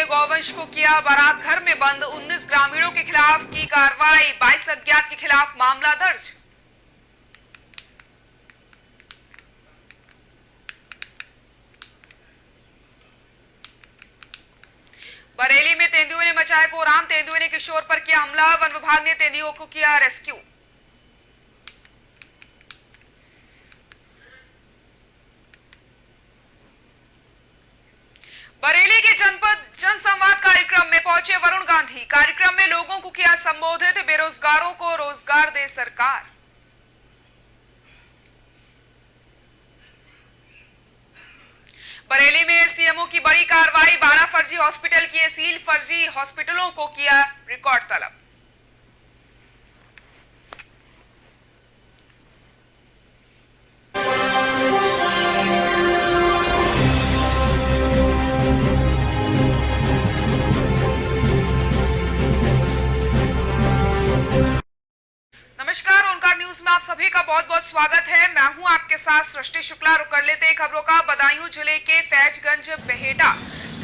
ने गौवंश को किया बारात घर में बंद। 19 ग्रामीणों के खिलाफ की कार्रवाई। 22 अज्ञात के खिलाफ मामला दर्ज। बरेली में तेंदुए ने मचाया कोहराम। तेंदुए ने किशोर पर किया हमला। वन विभाग ने तेंदुओं को किया रेस्क्यू। बरेली के जनपद जनसंवाद कार्यक्रम में पहुंचे वरुण गांधी। कार्यक्रम में लोगों को किया संबोधित। बेरोजगारों को रोजगार दे सरकार। बरेली में सीएमओ की बड़ी कार्रवाई। 12 फर्जी हॉस्पिटल किए सील। फर्जी हॉस्पिटलों को किया रिकॉर्ड तलब। नमस्कार, ओनकार न्यूज में आप सभी का बहुत बहुत स्वागत है। मैं हूं आपके साथ सृष्टि शुक्ला। रुक कर लेते हैं खबरों का। बदायूं जिले के फैजगंज बेहेटा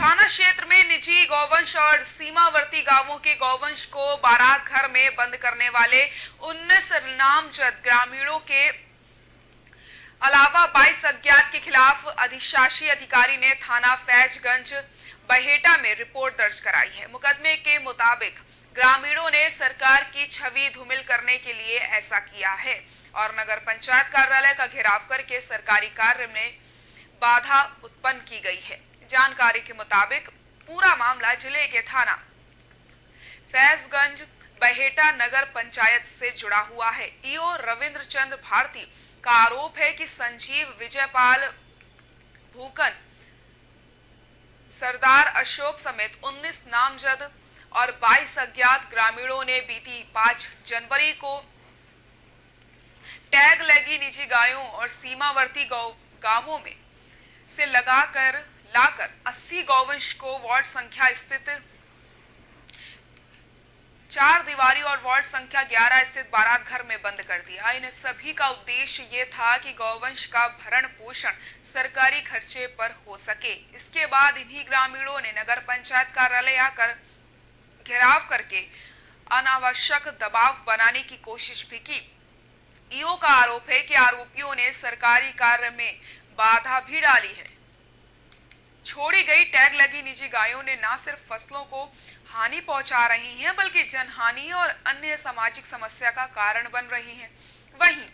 थाना क्षेत्र में निजी गौवंश और सीमावर्ती गांवों के गौवंश को बारात घर में बंद करने वाले 19 नामजद ग्रामीणों के अलावा 22 अज्ञात के खिलाफ अधिशासी अधिकारी ने थाना फैजगंज बहेटा में रिपोर्ट दर्ज कराई है। मुकदमे के मुताबिक ग्रामीणों ने सरकार की छवि धूमिल करने के लिए ऐसा किया है और नगर पंचायत कार्यालय का घेराव करके सरकारी कार्य में बाधा उत्पन्न की गई है। जानकारी के मुताबिक पूरा मामला जिले के थाना फैजगंज बहेटा नगर पंचायत से जुड़ा हुआ है। ईओ रविंद्र चंद्र भारती का आरोप है कि संजीव विजयपाल भूकन सरदार अशोक समेत 19 नामजद और 22 अज्ञात ग्रामीणों ने बीती 5 जनवरी को टैग लगी निजी गायों और सीमावर्ती गांवों में से लाकर 80 गौवंश को वार्ड संख्या स्थित 4 दीवारी और वार्ड संख्या 11 स्थित बारात घर में बंद कर दिया। इन सभी का उद्देश्य ये था कि गौवंश का भरण पोषण सरकारी खर्चे पर हो सके। इसके बाद इन्हीं ग्रामीणों ने नगर पंचायत कार्यालय आकर घेराव करके अनावश्यक दबाव बनाने की कोशिश भी की। ईओ का आरोप है कि आरोपियों ने सरकारी कार्य में बाधा भी डाली है। छोड़ी गई टैग लगी निजी गायों ने न सिर्फ फसलों को हानि पहुंचा रही हैं बल्कि जनहानि और अन्य सामाजिक समस्या का कारण बन रही हैं। वहीं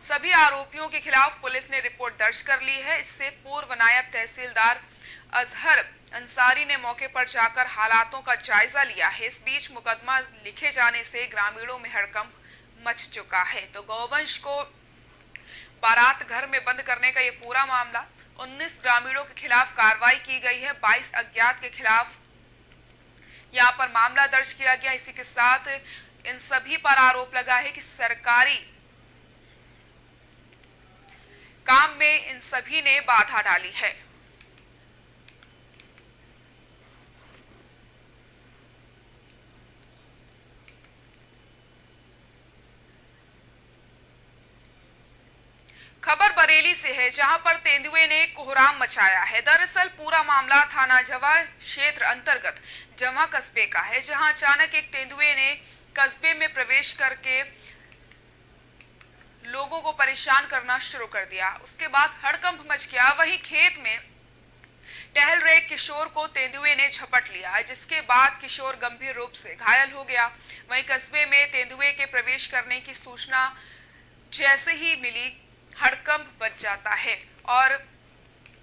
सभी आरोपियों के खिलाफ पुलिस ने रिपोर्ट दर्ज कर ली है। इससे पूर्व नायब तहसीलदार अजहर अंसारी ने मौके पर जाकर हालातों का जायजा लिया है। इस बीच मुकदमा लिखे जाने से ग्रामीणों में हड़कंप मच चुका है। तो गौवंश को बारात घर में बंद करने का ये पूरा मामला 19 ग्रामीणों के खिलाफ कार्रवाई की गई है। 22 अज्ञात के खिलाफ यहाँ पर मामला दर्ज किया गया। इसी के साथ इन सभी पर आरोप लगा है कि सरकारी काम में इन सभी ने बाधा डाली है। खबर बरेली से है, जहां पर तेंदुए ने कोहराम मचाया है। दरअसल पूरा मामला थाना जवा क्षेत्र अंतर्गत जवा कस्बे का है, जहां अचानक एक तेंदुए ने कस्बे में प्रवेश करके लोगों को परेशान करना शुरू कर दिया। उसके बाद हड़कंप मच गया। वहीं खेत में टहल रहे किशोर को तेंदुए ने झपट लिया, जिसके बाद किशोर गंभीर रूप से घायल हो गया। वहीं कस्बे में तेंदुए के प्रवेश करने की सूचना जैसे ही मिली हड़कंप बच जाता है और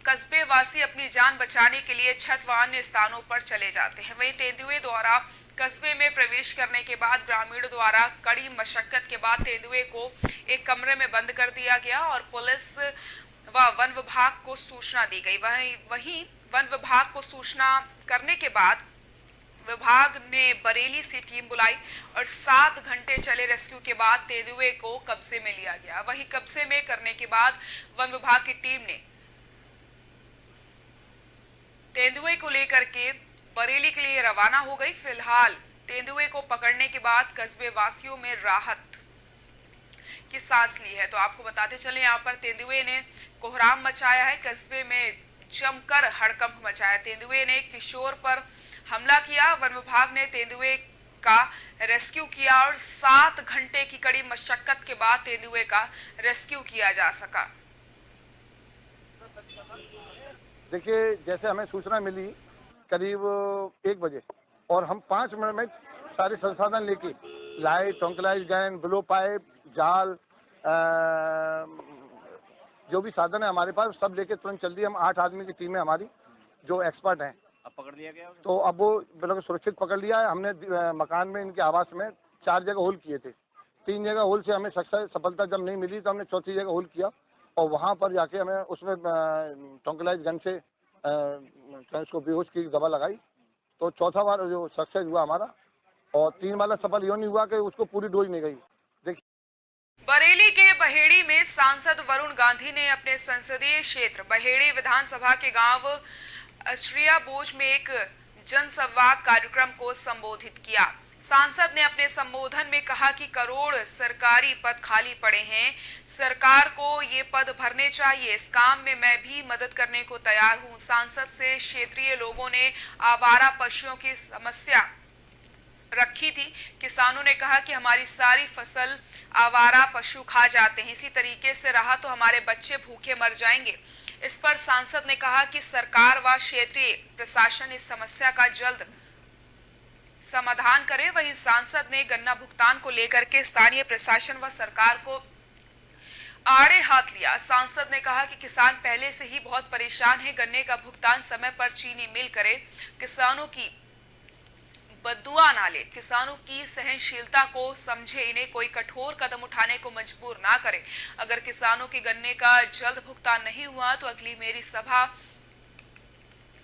कस्बे वासी अपनी जान बचाने के लिए छत व अन्य स्थानों पर चले जाते हैं। वहीं तेंदुए द्वारा कस्बे में प्रवेश करने के बाद ग्रामीणों द्वारा कड़ी मशक्कत के बाद तेंदुए को एक कमरे में बंद कर दिया गया और पुलिस व वन विभाग को सूचना दी गई। वहीं वन विभाग को सूचना करने के बाद विभाग ने बरेली से टीम बुलाई और 7 घंटे चले रेस्क्यू के बाद तेंदुए को कब्जे में लिया गया। वहीं कब्जे में करने के बाद वन विभाग की टीम ने तेंदुए को लेकर के बरेली के लिए रवाना हो गई। फिलहाल तेंदुए को पकड़ने के बाद कस्बे वासियों में राहत की सांस ली है। तो आपको बताते चले, यहाँ पर तेंदुए ने कोहराम मचाया है। कस्बे में जमकर हड़कंप मचाया। तेंदुए ने किशोर पर हमला किया। वन विभाग ने तेंदुए का रेस्क्यू किया और 7 घंटे की कड़ी मशक्कत के बाद तेंदुए का रेस्क्यू किया जा सका। देखिए, जैसे हमें सूचना मिली करीब 1 बजे और हम 5 मिनट में सारे संसाधन लेके लाइट, ट्रंकलाइज गन, ब्लो पाइप, जाल, जो भी साधन है हमारे पास सब लेके तुरंत चल दिए। हम 8 आदमी की टीम है हमारी जो एक्सपर्ट हैं। अब पकड़ लिया गया? तो अब वो बिल्कुल सुरक्षित पकड़ लिया है हमने। मकान में इनके आवास में 4 जगह होल किए थे। 3 जगह होल से हमें सफलता जब नहीं मिली तो हमने चौथी जगह होल किया और वहाँ पर जाके हमें उसमें ट्रंकलाइज गन से उसको बेहोश की दवा लगाई। तो चौथा बार जो सक्सेस हुआ हमारा और 3 वाला सफल यूँ नहीं हुआ कि उसको पूरी डोज नहीं गई। बरेली के बहेड़ी में सांसद वरुण गांधी ने अपने संसदीय क्षेत्र बहेड़ी विधानसभा के गांव अश्रिया बोझ में एक जनसंवाद कार्यक्रम को संबोधित किया। सांसद ने अपने संबोधन में कहा कि करोड़ सरकारी पद खाली पड़े हैं, सरकार को ये पद भरने चाहिए। इस काम में मैं भी मदद करने को तैयार हूं। सांसद से क्षेत्रीय लोगों ने आवारा पशुओं की समस्या रखी थी। किसानों ने कहा कि हमारी सारी फसल आवारा पशु खा जाते हैं, इसी तरीके से रहा तो हमारे बच्चे भूखे मर जाएंगे। इस पर सांसद ने कहा कि सरकार व क्षेत्रीय प्रशासन इस समस्या का जल्द समाधान करे। वहीं सांसद ने गन्ना भुगतान को लेकर के स्थानीय प्रशासन व सरकार को आड़े हाथ लिया। सांसद ने कहा कि किसान पहले से ही बहुत परेशान है, गन्ने का भुगतान समय पर चीनी मिल करे, किसानों की बद्दुआ ना ले, किसानों की सहनशीलता को समझे, इन्हें कोई कठोर कदम उठाने को मजबूर ना करे। अगर किसानों के गन्ने का जल्द भुगतान नहीं हुआ तो अगली मेरी सभा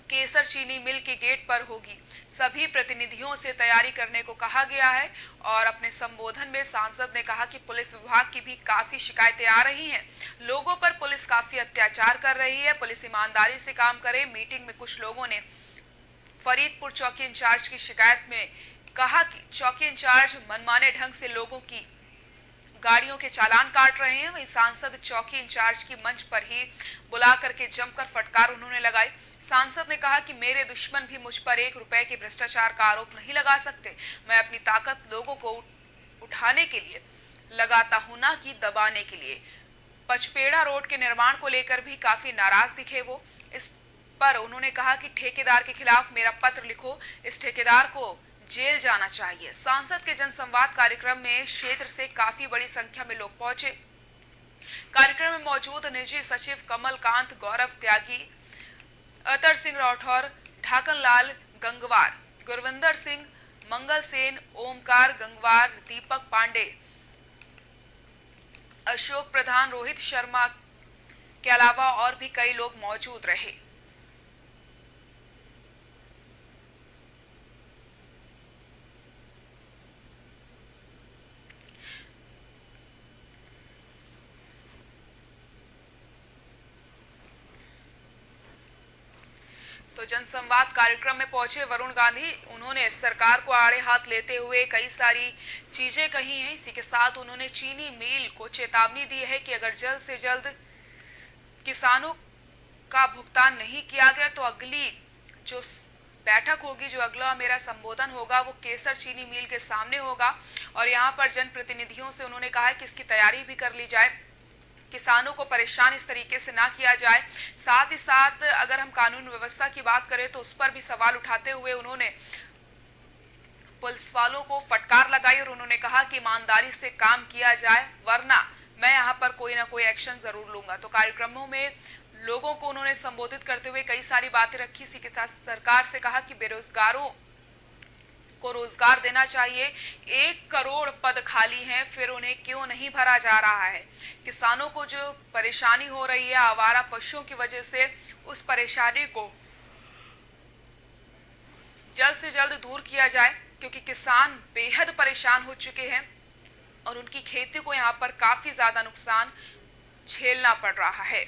केसर चीनी मिल के गेट पर होगी। सभी प्रतिनिधियों से तैयारी करने को कहा गया है। और अपने संबोधन में सांसद ने कहा कि पुलिस विभाग की भी काफी शिकायतें आ रही हैं, लोगों पर पुलिस काफी अत्याचार कर रही है, पुलिस ईमानदारी से काम करे। मीटिंग में कुछ लोगों ने फरीदपुर चौकी इंचार्ज की शिकायत में कहा कि चौकी इंचार्ज मनमाने ढंग से लोगों की गाड़ियों के चालान काट रहे हैं। वहीं सांसद चौकी इंचार्ज की मंच पर ही बुला करके जमकर फटकार उन्होंने लगाई। सांसद ने कहा कि मेरे दुश्मन भी मुझ पर 1 रुपए के भ्रष्टाचार का आरोप नहीं लगा सकते। मैं अपनी ताकत लोगों को उठाने के लिए लगाता हूं, ना कि दबाने के लिए। पचपेड़ा रोड के निर्माण को लेकर भी काफी नाराज दिखे वो। इस पर उन्होंने कहा कि ठेकेदार के खिलाफ मेरा पत्र लिखो, इस ठेकेदार को जेल जाना चाहिए। सांसद के जनसंवाद कार्यक्रम में क्षेत्र से काफी बड़ी संख्या में लोग पहुंचे। कार्यक्रम में मौजूद निजी सचिव कमलकांत, गौरव त्यागी, अतर सिंह राठौर, ढाकनलाल गंगवार, गुरविंदर सिंह, मंगल सेन, ओमकार गंगवार, दीपक पांडे, अशोक प्रधान, रोहित शर्मा के अलावा और भी कई लोग मौजूद रहे। तो जनसंवाद कार्यक्रम में पहुंचे वरुण गांधी, उन्होंने सरकार को आड़े हाथ लेते हुए कई सारी चीजें कही हैं। इसी के साथ उन्होंने चीनी मिल को चेतावनी दी है कि अगर जल्द से जल्द किसानों का भुगतान नहीं किया गया तो अगली जो बैठक होगी, जो अगला मेरा संबोधन होगा वो केसर चीनी मिल के सामने होगा। और यहाँ पर जनप्रतिनिधियों से उन्होंने कहा है कि इसकी तैयारी भी कर ली जाए, किसानों को परेशान इस तरीके से ना किया जाए। साथ ही साथ अगर हम कानून व्यवस्था की बात करें तो उस पर भी सवाल उठाते हुए उन्होंने पुलिस वालों को फटकार लगाई और उन्होंने कहा कि ईमानदारी से काम किया जाए, वरना मैं यहाँ पर कोई ना कोई एक्शन जरूर लूंगा। तो कार्यक्रमों में लोगों को उन्होंने संबोधित करते हुए कई सारी बातें रखी। इसी के साथ सरकार से कहा कि बेरोजगारों को रोजगार देना चाहिए। 1 करोड़ पद खाली हैं, फिर उन्हें क्यों नहीं भरा जा रहा है। किसानों को जो परेशानी हो रही है आवारा पशुओं की वजह से, उस परेशानी को जल्द से जल्द दूर किया जाए, क्योंकि किसान बेहद परेशान हो चुके हैं और उनकी खेती को यहाँ पर काफी ज्यादा नुकसान झेलना पड़ रहा है।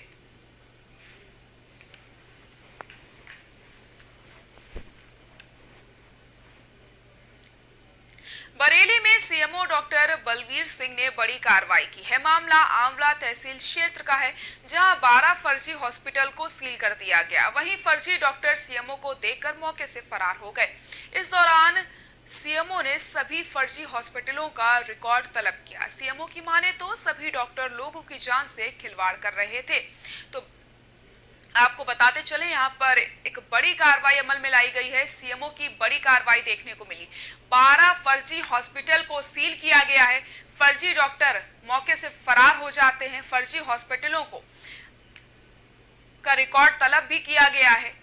बरेली में सीएमओ डॉक्टर बलवीर सिंह ने बड़ी कार्रवाई की है। मामला आंवला तहसील क्षेत्र का है, जहां 12 फर्जी हॉस्पिटल को सील कर दिया गया। वहीं फर्जी डॉक्टर सीएमओ को देखकर मौके से फरार हो गए। इस दौरान सीएमओ ने सभी फर्जी हॉस्पिटलों का रिकॉर्ड तलब किया। सीएमओ की माने तो सभी डॉक्टर लोगों की जान से खिलवाड़ कर रहे थे। तो आपको बताते चले, यहाँ पर एक बड़ी कार्रवाई अमल में लाई गई है। सीएमओ की बड़ी कार्रवाई देखने को मिली। 12 फर्जी हॉस्पिटल को सील किया गया है। फर्जी डॉक्टर मौके से फरार हो जाते हैं। फर्जी हॉस्पिटलों को का रिकॉर्ड तलब भी किया गया है।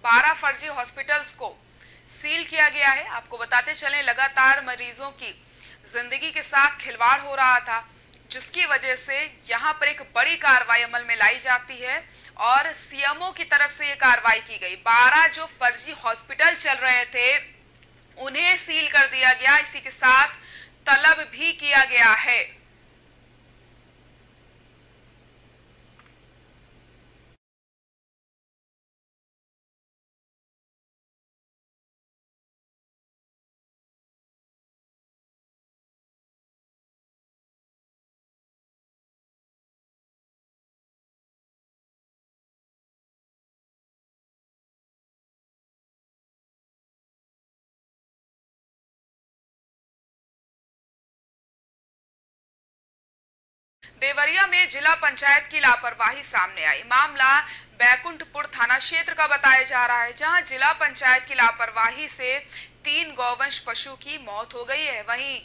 12 फर्जी हॉस्पिटल्स को सील किया गया है। आपको बताते चलें, लगातार मरीजों की जिंदगी के साथ खिलवाड़ हो रहा था, जिसकी वजह से यहां पर एक बड़ी कार्रवाई अमल में लाई जाती है और सीएमओ की तरफ से ये कार्रवाई की गई। 12 जो फर्जी हॉस्पिटल चल रहे थे उन्हें सील कर दिया गया। इसी के साथ तलब भी किया गया है। देवरिया में जिला पंचायत की लापरवाही सामने आई। मामला बैकुंठपुर थाना क्षेत्र का बताया जा रहा है, जहां जिला पंचायत की लापरवाही से 3 गौवंश पशु की मौत हो गई है। वहीं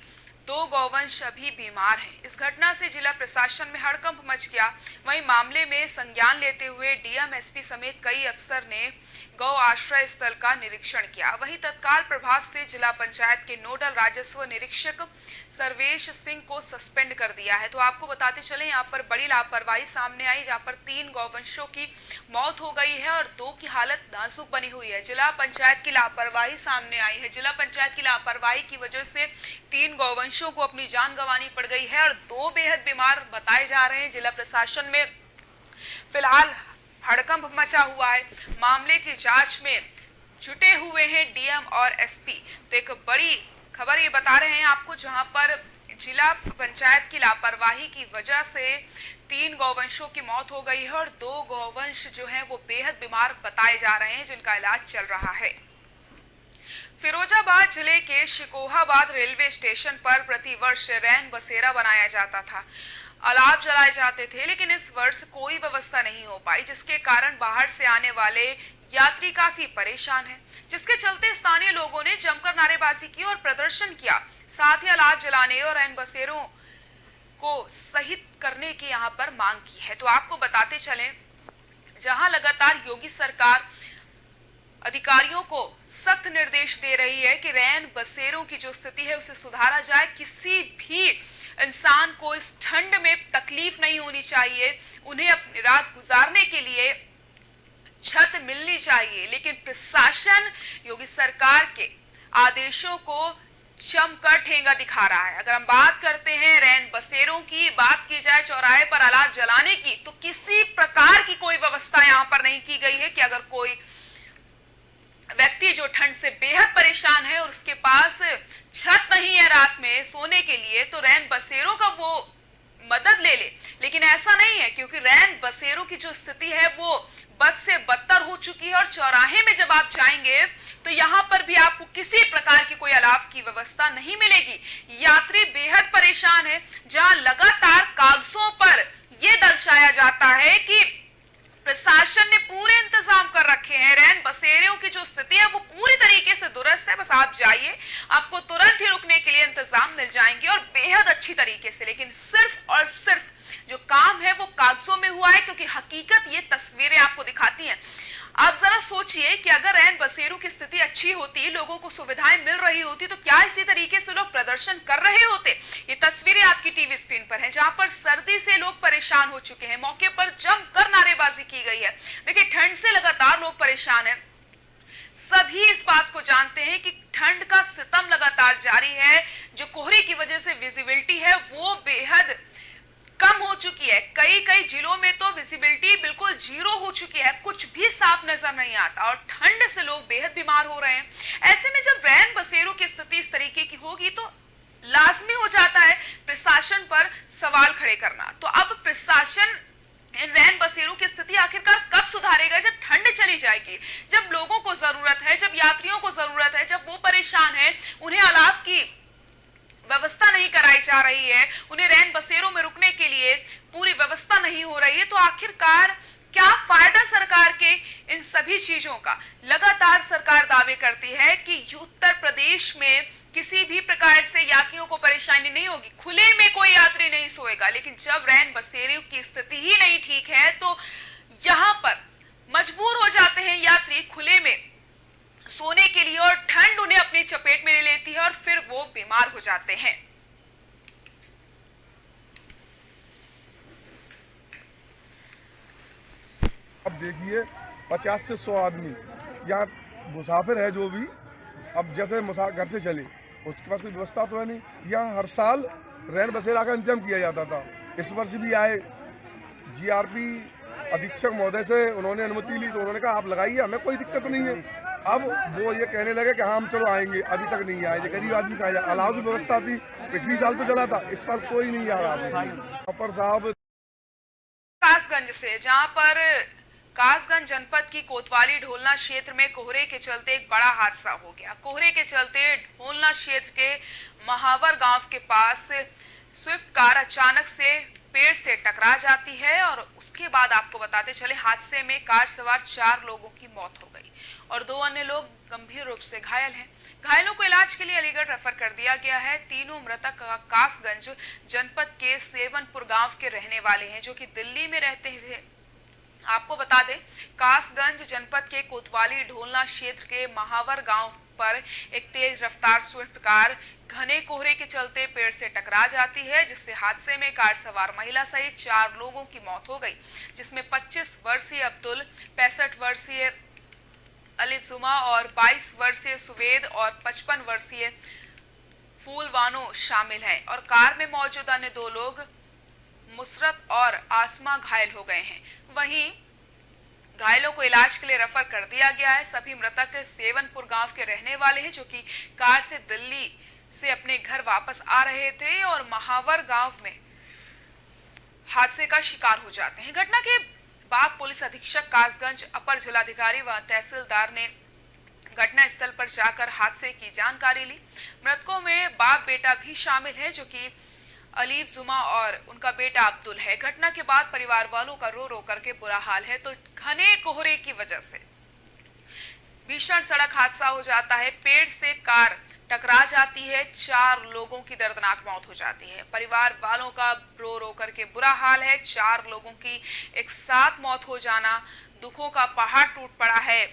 2 गौवंश अभी बीमार हैं। इस घटना से जिला प्रशासन में हड़कंप मच गया। वहीं मामले में संज्ञान लेते हुए डीएम, एसपी समेत कई अफसर ने गौ आश्रय स्थल का निरीक्षण किया। वहीं तत्काल प्रभाव से जिला पंचायत के नोडल राजस्व निरीक्षक सर्वेश सिंह को सस्पेंड कर दिया है। तो आपको बताते चले, यहाँ पर बड़ी लापरवाही सामने आई, जहाँ पर 3 गौवंशों की मौत हो गई है और 2 की हालत नाजुक बनी हुई है। जिला पंचायत की लापरवाही सामने आई है। जिला पंचायत की लापरवाही की वजह से 3 गौवंशों को अपनी जान गंवानी पड़ गई है और 2 बेहद बीमार बताए जा रहे हैं। जिला प्रशासन में फिलहाल हड़कंप मचा हुआ है। मामले की जांच में जुटे हुए हैं डीएम और एसपी। तो एक बड़ी खबर ये बता रहे हैं आपको, जहां पर जिला पंचायत की लापरवाही की वजह से 3 गौवंशों की मौत हो गई है और 2 गौवंश जो हैं वो बेहद बीमार बताए जा रहे हैं, जिनका इलाज चल रहा है। फिरोजाबाद जिले के शिकोहाबाद रेलवे स्टेशन पर प्रतिवर्ष रैन बसेरा बनाया जाता था, अलाव जलाए जाते थे, लेकिन इस वर्ष कोई व्यवस्था नहीं हो पाई, जिसके कारण बाहर से आने वाले यात्री काफी परेशान हैं, जिसके चलते स्थानीय लोगों ने जमकर नारेबाजी की और प्रदर्शन किया। साथ ही अलाव जलाने और रैन बसेरों को सहित करने की यहां पर मांग की है। तो आपको बताते चलें, जहां लगातार योगी सरकार अधिकारियों को सख्त निर्देश दे रही है कि रैन बसेरों की जो स्थिति है उसे सुधारा जाए। किसी भी इंसान को इस ठंड में तकलीफ नहीं होनी चाहिए, उन्हें अपनी रात गुजारने के लिए छत मिलनी चाहिए। लेकिन प्रशासन योगी सरकार के आदेशों को जमकर ठेंगा दिखा रहा है। अगर हम बात करते हैं रैन बसेरों की, बात की जाए चौराहे पर अलाव जलाने की, तो किसी प्रकार की कोई व्यवस्था यहां पर नहीं की गई है कि अगर कोई व्यक्ति जो ठंड से बेहद परेशान है और उसके पास छत नहीं है रात में सोने के लिए, तो रैन बसेरों का वो मदद ले ले। लेकिन ऐसा नहीं है, क्योंकि रैन बसेरों की जो स्थिति है वो बद से बदतर हो चुकी है और चौराहे में जब आप जाएंगे तो यहां पर भी आपको किसी प्रकार की कोई अलाव की व्यवस्था नहीं मिलेगी। यात्री बेहद परेशान है, जहां लगातार कागजों पर यह दर्शाया जाता है कि प्रशासन ने पूरे इंतजाम कर रखे हैं। रैन बसेरों की जो स्थिति है वो पूरी तरीके से दुरुस्त है, बस आप जाइए, आपको तुरंत ही रुकने के लिए इंतजाम मिल जाएंगे और बेहद अच्छी तरीके से। लेकिन सिर्फ और सिर्फ जो काम है वो कागजों में हुआ है, क्योंकि हकीकत ये तस्वीरें आपको दिखाती हैं। आप जरा सोचिए कि अगर रैन बसेरों की स्थिति अच्छी होती, लोगों को सुविधाएं मिल रही होती, तो क्या इसी तरीके से लोग प्रदर्शन कर रहे होते। ये तस्वीरें आपकी टीवी स्क्रीन पर हैं, जहां पर सर्दी से लोग परेशान हो चुके हैं। मौके पर जमकर नारेबाजी की गई है। देखिए, ठंड से लगातार लोग परेशान हैं। सभी इस बात को जानते हैं कि ठंड का सितम लगातार जारी है। जो कोहरे की वजह से विजिबिलिटी है वो बेहद कम हो चुकी है। कई कई जिलों में तो विजिबिलिटी बिल्कुल जीरो हो चुकी है, कुछ भी साफ नजर नहीं आता और ठंड से लोग बेहद बीमार हो रहे हैं। ऐसे में जब रैन बसेरों की स्थिति इस तरीके की होगी तो लाजमी हो जाता है प्रशासन पर सवाल खड़े करना। तो अब प्रशासन इन रैन बसेरों की स्थिति आखिरकार कब सुधारेगा? जब ठंड चली जाएगी, जब लोगों को जरूरत है, जब यात्रियों को जरूरत है, जब वो परेशान है, उन्हें अलाव की व्यवस्था नहीं कराई जा रही है, उन्हें रैन बसेरों में रुकने के लिए पूरी व्यवस्था नहीं हो रही है, तो आखिरकार क्या फायदा सरकार के इन सभी चीजों का? लगातार सरकार दावे करती है कि उत्तर प्रदेश में किसी भी प्रकार से यात्रियों को परेशानी नहीं होगी, खुले में कोई यात्री नहीं सोएगा। लेकिन जब रैन बसेरों की स्थिति ही नहीं ठीक है तो यहां पर मजबूर हो जाते हैं यात्री खुले में सोने के लिए और ठंड उन्हें अपनी चपेट में ले लेती है और फिर वो बीमार हो जाते हैं। अब देखिए 50 से 100 आदमी यहाँ मुसाफिर है जो भी, अब जैसे घर से चले उसके पास कोई व्यवस्था तो है नहीं। यहाँ हर साल रैन बसेरा का इंतजाम किया जाता था, इस वर्ष भी आए जीआरपी अधीक्षक महोदय से उन्होंने अनुमति ली तो उन्होंने कहा आप लगाइए, हमें कोई दिक्कत नहीं है। अब वो ये कहने लगे कि हाँ हम चलो आएंगे, अभी तक नहीं आए। गरीब आदमी का अलाव की व्यवस्था थी, पिछली साल तो चला था, इस साल कोई नहीं आ रहा था। पर साहब कासगंज से, जहां पर कासगंज जनपद की कोतवाली ढोलना क्षेत्र में कोहरे के चलते एक बड़ा हादसा हो गया। कोहरे के चलते ढोलना क्षेत्र के महावर गांव के पास स्विफ्ट कार अचानक से पेड़ से टकरा जाती है और उसके बाद आपको बताते चले हादसे में कार सवार 4 लोगों की मौत हो गई और 2 अन्य लोग गंभीर रूप से घायल हैं। घायलों को इलाज के लिए अलीगढ़ रेफर कर दिया गया है। तीनों मृतक कासगंज जनपद के सेवनपुर गांव के रहने वाले हैं जो कि दिल्ली में रहते थे। आपको बता दें कासगंज जनपद के कोतवाली ढोलना क्षेत्र के महावर गांव पर एक तेज रफ्तार स्विफ्ट कार घने कोहरे के चलते पेड़ से टकरा जाती है, जिससे हादसे में कार सवार महिला सहित 4 लोगों की मौत हो गई, जिसमें 25 वर्षीय अब्दुल, 65 वर्षीय अलीजुमा और 22 वर्षीय सुवेद और 55 वर्षीय फूलवानो शामिल हैं और कार में मौजूद अन्य 2 लोग मुसरत और आसमा घायल हो गए हैं। वहीं घायलों को इलाज के लिए रेफर कर दिया गया है। सभी मृतक सेवनपुर गांव के रहने वाले हैं जो कि कार से दिल्ली से अपने घर वापस आ रहे थे और महावर गांव में हादसे का शिकार हो जाते हैं। घटना के बाद पुलिस अधीक्षक कासगंज, अपर जिलाधिकारी व तहसीलदार ने घटना स्थल पर जाकर हादसे की जानकारी ली। मृतकों में बाप बेटा भी शामिल है जो कि अलीफ जुमा और उनका बेटा अब्दुल है। घटना के बाद परिवार वालों का रो रो करके बुरा हाल है। तो घने कोहरे की वजह से भीषण सड़क हादसा हो जाता है, पेड़ से कार टकरा जाती है, 4 लोगों की दर्दनाक मौत हो जाती है। परिवार वालों का रो रो करके बुरा हाल है। 4 लोगों की एक साथ मौत हो जाना, दुखों का पहाड़ टूट पड़ा है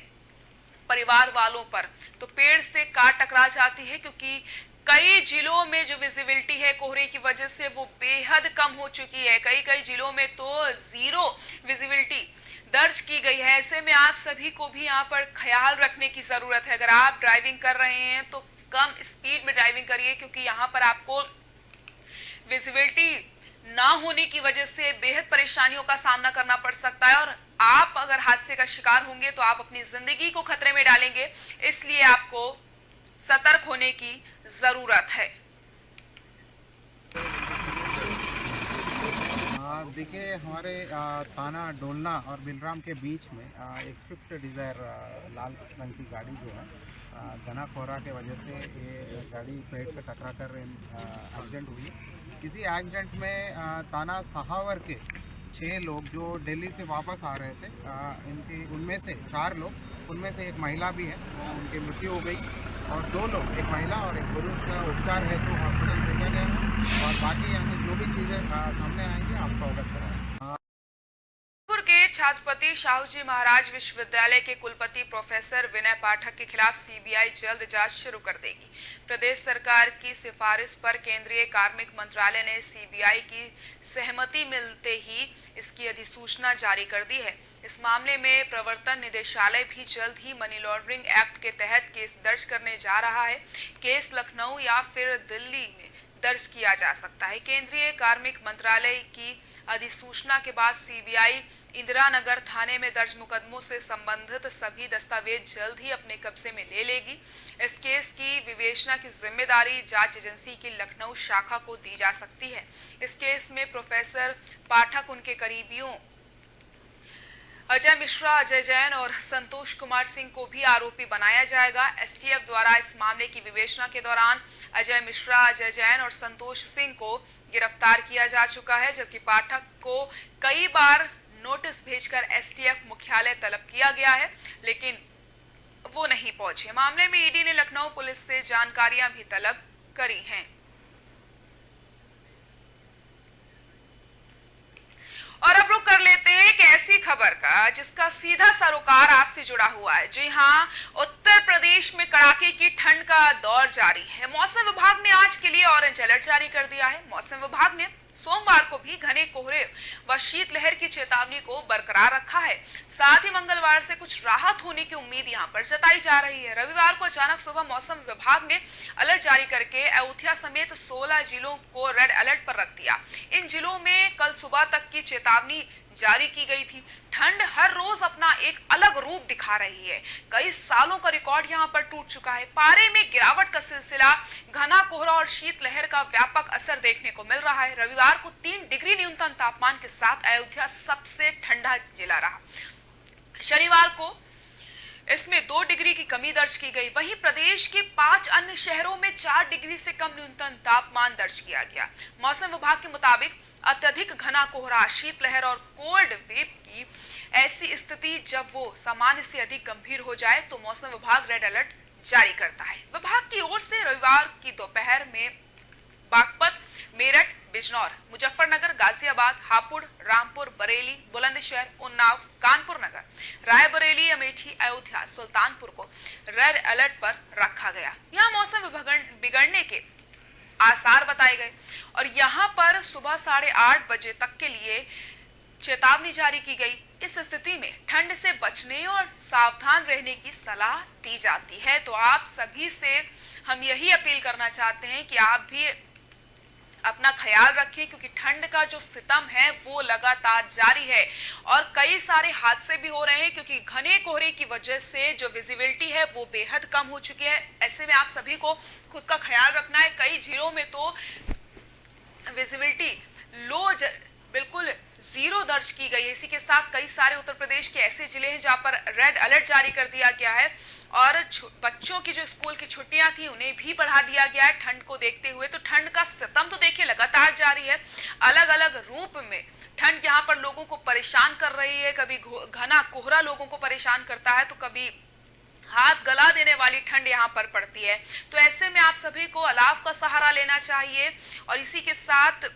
परिवार वालों पर। तो पेड़ से कार टकरा जाती है क्योंकि कई जिलों में जो विजिबिलिटी है कोहरे की वजह से वो बेहद कम हो चुकी है। कई कई जिलों में तो 0 विजिबिलिटी दर्ज की गई है। ऐसे में आप सभी को भी यहाँ पर ख्याल रखने की जरूरत है। अगर आप ड्राइविंग कर रहे हैं तो कम स्पीड में ड्राइविंग करिए क्योंकि यहाँ पर आपको विजिबिलिटी ना होने की वजह से बेहद परेशानियों का सामना करना पड़ सकता है और आप अगर हादसे का शिकार होंगे तो आप अपनी जिंदगी को खतरे में डालेंगे। इसलिए आपको सतर्क होने की जरूरत है। देखिए हमारे ताना ढोलना और बिलराम के बीच में एक स्विफ्ट डिज़ायर लाल रंग की गाड़ी जो है घना कोहरा के वजह से ये गाड़ी पेड़ से टकरा कर एक्सीडेंट हुई। इसी एक्सीडेंट में ताना सहावर के 6 लोग जो दिल्ली से वापस आ रहे थे, उनमें से 4 लोग, उनमें से एक महिला भी है, उनकी मृत्यु हो गई और 2 लोग, एक महिला और एक पुरुष का उपचार है तो हॉस्पिटल भेजा गया है और बाकी यहाँ जो भी चीज़ें सामने आएंगी आपको अवगत कराएंगे। के छत्रपति शाहूजी महाराज विश्वविद्यालय के कुलपति प्रोफेसर विनय पाठक के खिलाफ सीबीआई जल्द जांच शुरू कर देगी। प्रदेश सरकार की सिफारिश पर केंद्रीय कार्मिक मंत्रालय ने सीबीआई की सहमति मिलते ही इसकी अधिसूचना जारी कर दी है। इस मामले में प्रवर्तन निदेशालय भी जल्द ही मनी लॉन्ड्रिंग एक्ट के तहत केस दर्ज करने जा रहा है। केस लखनऊ या फिर दिल्ली में दर्ज किया जा सकता है। केंद्रीय कार्मिक मंत्रालय की अधिसूचना के बाद सीबीआई इंदिरा नगर थाने में दर्ज मुकदमों से संबंधित सभी दस्तावेज जल्द ही अपने कब्जे में ले लेगी। इस केस की विवेचना की जिम्मेदारी जांच एजेंसी की लखनऊ शाखा को दी जा सकती है। इस केस में प्रोफेसर पाठक, उनके करीबियों अजय मिश्रा, अजय जैन और संतोष कुमार सिंह को भी आरोपी बनाया जाएगा। एसटीएफ द्वारा इस मामले की विवेचना के दौरान अजय मिश्रा, अजय जैन और संतोष सिंह को गिरफ्तार किया जा चुका है, जबकि पाठक को कई बार नोटिस भेजकर एसटीएफ मुख्यालय तलब किया गया है, लेकिन वो नहीं पहुंचे। मामले में ईडी ने लखनऊ पुलिस से जानकारियां भी तलब करी हैं। और अब रुक कर लेते हैं एक ऐसी खबर का जिसका सीधा सरोकार आपसे जुड़ा हुआ है। जी हां, उत्तर प्रदेश में कड़ाके की ठंड का दौर जारी है। मौसम विभाग ने आज के लिए ऑरेंज अलर्ट जारी कर दिया है। मौसम विभाग ने सोमवार को भी घने कोहरे व शीतलहर की चेतावनी को बरकरार रखा है। साथ ही मंगलवार से कुछ राहत होने की उम्मीद यहां पर जताई जा रही है। रविवार को अचानक सुबह मौसम विभाग ने अलर्ट जारी करके अयोध्या समेत 16 जिलों को रेड अलर्ट पर रख दिया। इन जिलों में कल सुबह तक की चेतावनी जारी की गई थी। ठंड हर रोज अपना एक अलग रूप दिखा रही है। कई सालों का रिकॉर्ड यहां पर टूट चुका है। पारे में गिरावट का सिलसिला, घना कोहरा और शीतलहर का व्यापक असर देखने को मिल रहा है। रविवार को 3 डिग्री न्यूनतम तापमान के साथ अयोध्या सबसे ठंडा जिला रहा। शनिवार को इसमें 2 डिग्री की कमी दर्ज की गई। वहीं प्रदेश के 5 अन्य शहरों में 4 डिग्री से कम न्यूनतम तापमान दर्ज किया गया। मौसम विभाग के मुताबिक अत्यधिक घना कोहरा, शीतलहर और कोल्ड वेव की ऐसी स्थिति जब वो सामान्य से अधिक गंभीर हो जाए तो मौसम विभाग रेड अलर्ट जारी करता है। विभाग की ओर से रविवार की दोपहर में बागपत, मेरठ, बिजनौर, मुजफ्फरनगर, गाजियाबाद, हापुड़, रामपुर, बरेली, बुलंदशहर, उन्नाव, कानपुर नगर, रायबरेली, अमेठी, अयोध्या, सुल्तानपुर को रेड अलर्ट पर रखा गया। यहाँ मौसम बिगड़ने के आसार बताए गए और यहाँ पर सुबह 8:30 बजे तक के लिए चेतावनी जारी की गई। इस स्थिति में ठंड से बचने और सावधान रहने की सलाह दी जाती है। तो आप सभी से हम यही अपील करना चाहते हैं कि आप भी अपना ख्याल रखें, क्योंकि ठंड का जो सितम है वो लगातार जारी है और कई सारे हादसे भी हो रहे हैं, क्योंकि घने कोहरे की वजह से जो विजिबिलिटी है वो बेहद कम हो चुकी है। ऐसे में आप सभी को खुद का ख्याल रखना है। कई जिलों में तो विजिबिलिटी बिल्कुल 0 दर्ज की गई है। इसी के साथ कई सारे उत्तर प्रदेश के ऐसे जिले हैं जहां पर रेड अलर्ट जारी कर दिया गया है और बच्चों की जो स्कूल की छुट्टियां थी उन्हें भी बढ़ा दिया गया है ठंड को देखते हुए। तो ठंड का सितम तो देखिए लगातार जारी है। अलग अलग रूप में ठंड यहाँ पर लोगों को परेशान कर रही है। कभी घना कोहरा लोगों को परेशान करता है तो कभी हाथ गला देने वाली ठंड यहाँ पर पड़ती है। तो ऐसे में आप सभी को अलाव का सहारा लेना चाहिए और इसी के साथ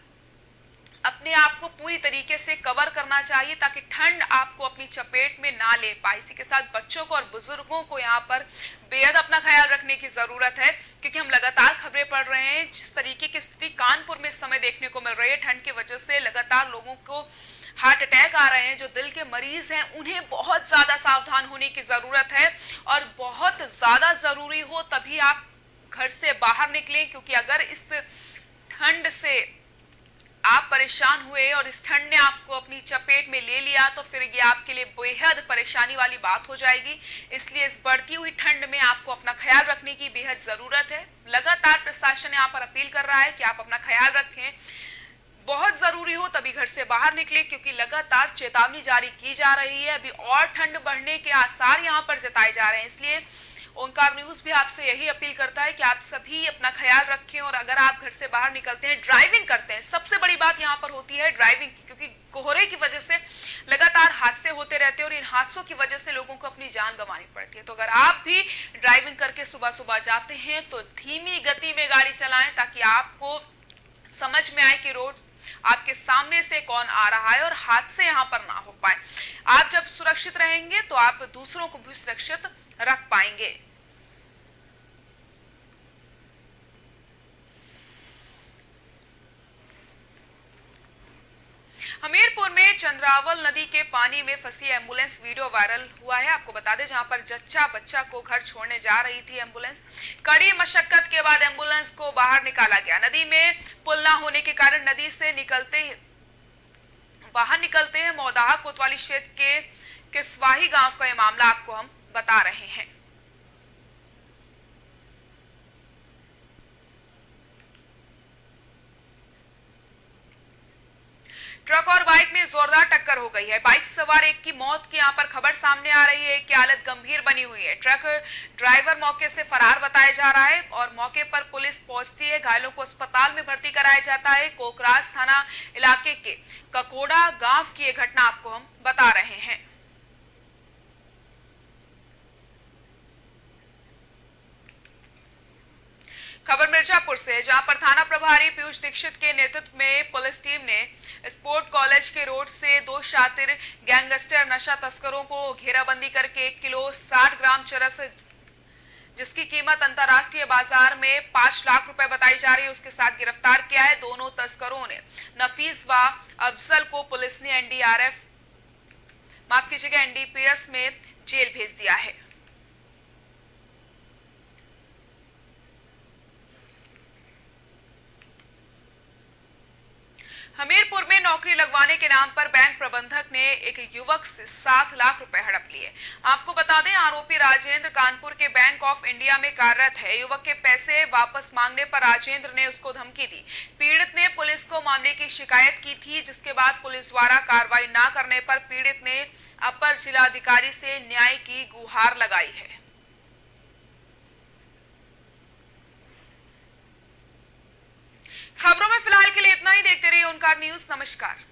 अपने आप को पूरी तरीके से कवर करना चाहिए ताकि ठंड आपको अपनी चपेट में ना ले पाए। इसी के साथ बच्चों को और बुजुर्गों को यहाँ पर बेहद अपना ख्याल रखने की जरूरत है, क्योंकि हम लगातार खबरें पढ़ रहे हैं जिस तरीके की स्थिति कानपुर में इस समय देखने को मिल रही है। ठंड की वजह से लगातार लोगों को हार्ट अटैक आ रहे हैं। जो दिल के मरीज हैं उन्हें बहुत ज्यादा सावधान होने की जरूरत है और बहुत ज्यादा जरूरी हो तभी आप घर से बाहर निकलें, क्योंकि अगर इस ठंड से आप परेशान हुए और इस ठंड ने आपको अपनी चपेट में ले लिया तो फिर ये आपके लिए बेहद परेशानी वाली बात हो जाएगी। इसलिए इस बढ़ती हुई ठंड में आपको अपना ख्याल रखने की बेहद जरूरत है। लगातार प्रशासन यहाँ पर अपील कर रहा है कि आप अपना ख्याल रखें, बहुत जरूरी हो तभी घर से बाहर निकले, क्योंकि लगातार चेतावनी जारी की जा रही है। अभी और ठंड बढ़ने के आसार यहाँ पर जताए जा रहे हैं। इसलिए ओंकार न्यूज भी आपसे यही अपील करता है कि आप सभी अपना ख्याल रखें और अगर आप घर से बाहर निकलते हैं, ड्राइविंग करते हैं, सबसे बड़ी बात यहाँ पर होती है ड्राइविंग की, क्योंकि कोहरे की वजह से लगातार हादसे होते रहते हैं और इन हादसों की वजह से लोगों को अपनी जान गंवानी पड़ती है। तो अगर आप भी ड्राइविंग करके सुबह सुबह जाते हैं तो धीमी गति में गाड़ी चलाएं ताकि आपको समझ में आए कि रोड आपके सामने से कौन आ रहा है और हादसे यहाँ पर ना हो पाए। आप जब सुरक्षित रहेंगे तो आप दूसरों को भी सुरक्षित रख पाएंगे। हमीरपुर में चंद्रावल नदी के पानी में फंसी एम्बुलेंस वीडियो वायरल हुआ है। आपको बता दें, जहां पर जच्चा बच्चा को घर छोड़ने जा रही थी एम्बुलेंस, कड़ी मशक्कत के बाद एम्बुलेंस को बाहर निकाला गया। नदी में पुल न होने के कारण नदी से बाहर निकलते हैं मौदाहा कोतवाली क्षेत्र के किसवाही गांव का ये मामला आपको हम बता रहे हैं। ट्रक और बाइक में जोरदार टक्कर हो गई है। बाइक सवार एक की मौत की यहां पर खबर सामने आ रही है, एक की हालत गंभीर बनी हुई है। ट्रक ड्राइवर मौके से फरार बताया जा रहा है और मौके पर पुलिस पहुंचती है। घायलों को अस्पताल में भर्ती कराया जाता है। कोकराज थाना इलाके के ककोड़ा गांव की यह घटना आपको हम बता रहे हैं। खबर मिर्जापुर से, जहां पर थाना प्रभारी पीयूष दीक्षित के नेतृत्व में पुलिस टीम ने स्पोर्ट कॉलेज के रोड से 2 शातिर गैंगस्टर नशा तस्करों को घेराबंदी करके 1 किलो 60 ग्राम चरस, जिसकी कीमत अंतर्राष्ट्रीय बाजार में 5 लाख रुपए बताई जा रही है, उसके साथ गिरफ्तार किया है। दोनों तस्करों ने नफीस व अफजल को पुलिस ने एनडीपीएस में जेल भेज दिया है। हमीरपुर में नौकरी लगवाने के नाम पर बैंक प्रबंधक ने एक युवक से 7 लाख रुपए हड़प लिए। आपको बता दें, आरोपी राजेंद्र कानपुर के बैंक ऑफ इंडिया में कार्यरत है। युवक के पैसे वापस मांगने पर राजेंद्र ने उसको धमकी दी। पीड़ित ने पुलिस को मामले की शिकायत की थी, जिसके बाद पुलिस द्वारा कार्रवाई न करने पर पीड़ित ने अपर जिलाधिकारी से न्याय की गुहार लगाई है। खबरों में फिलहाल के लिए इतना ही। देखते रहिए ओनकार न्यूज। नमस्कार।